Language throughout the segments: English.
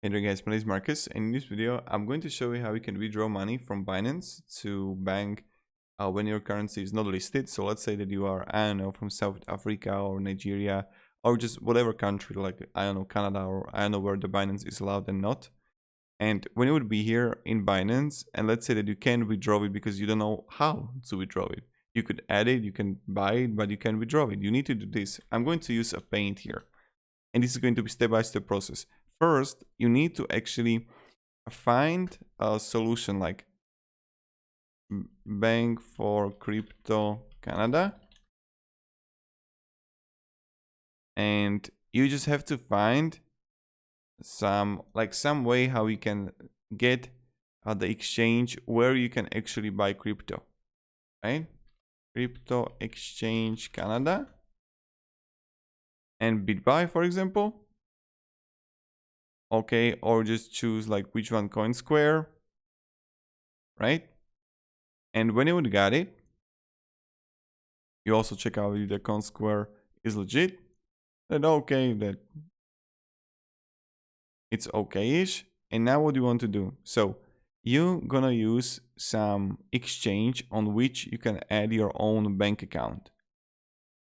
Hey there guys, my name is Marcus, and in this video I'm going to show you how you can withdraw money from Binance to bank when your currency is not listed. So let's say that you are, I don't know, from South Africa or Nigeria or just whatever country, like I don't know, Canada, or I don't know where the Binance is allowed and not. And when you would be here in Binance, and let's say that you can't withdraw it because you don't know how to withdraw it. You could add it, you can buy it, but you can't withdraw it. You need to do this. I'm going to use a Paint here, and this is going to be step-by-step process. First, you need to actually find a solution like Bank for Crypto Canada, and you just have to find some way how you can get the exchange where you can actually buy crypto, right? Crypto Exchange Canada and BitBuy, for example. Okay, or just choose like which one, CoinSquare, right? And when you would got it, you also check out if the CoinSquare is legit. Then okay, that it's okay-ish. And now what do you want to do? So you're gonna use some exchange on which you can add your own bank account.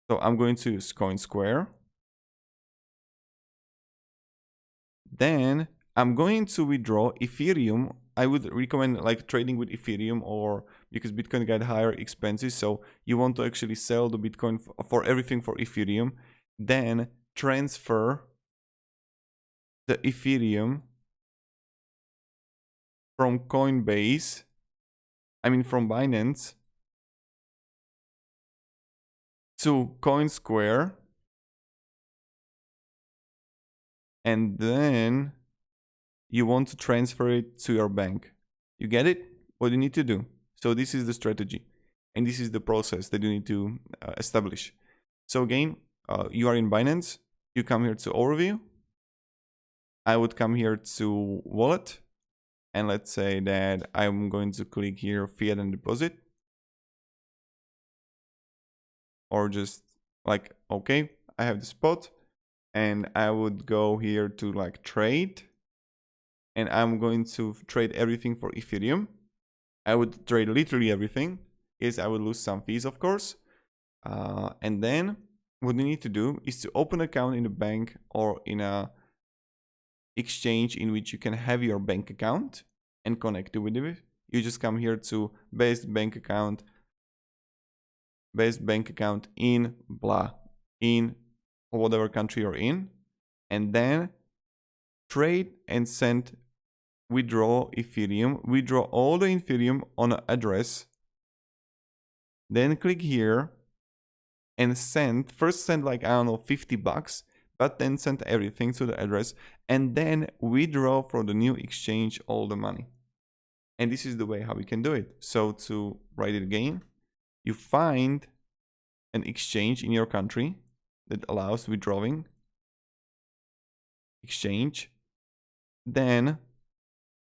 So I'm going to use CoinSquare. Then I'm going to withdraw Ethereum. I would recommend like trading with Ethereum, or because Bitcoin got higher expenses. So you want to actually sell the Bitcoin for everything for Ethereum, then transfer the Ethereum from Coinbase, from Binance to CoinSquare, and then you want to transfer it to your bank. You get it? What you need to do. So this is the strategy, and this is the process that you need to establish. So again, you are in Binance. You come here to overview. I would come here to wallet, and let's say that I'm going to click here fiat and deposit, or just like, okay, I have the spot, and I would go here to like trade, and I'm going to trade everything for Ethereum. I would trade literally everything. Yes, I would lose some fees, of course. And then what you need to do is to open an account in a bank or in a exchange in which you can have your bank account and connect it with it. You just come here to best bank account in blah, in whatever country you're in, and then trade and send, withdraw Ethereum, withdraw all the Ethereum on an address, then click here and send, first send like, I don't know, 50 bucks, but then send everything to the address, and then withdraw from the new exchange all the money. And this is the way how we can do it. So to write it again, you find an exchange in your country that allows withdrawing exchange, then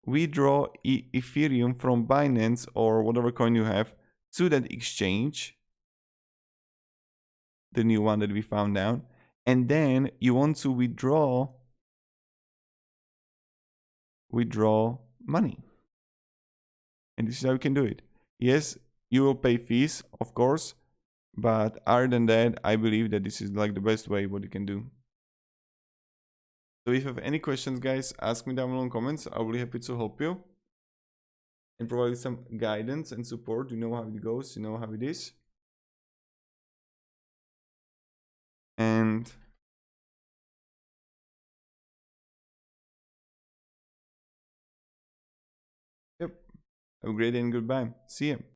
withdraw Ethereum from Binance or whatever coin you have to that exchange, the new one that we found down, and then you want to withdraw money. And this is how you can do it. Yes, you will pay fees, of course, but other than that, I believe that this is like the best way what you can do. So if you have any questions, guys, ask me down below in comments. I'll be happy to help you and provide some guidance and support. You know how it goes, you know how it is. And yep, have a great day and goodbye. See ya.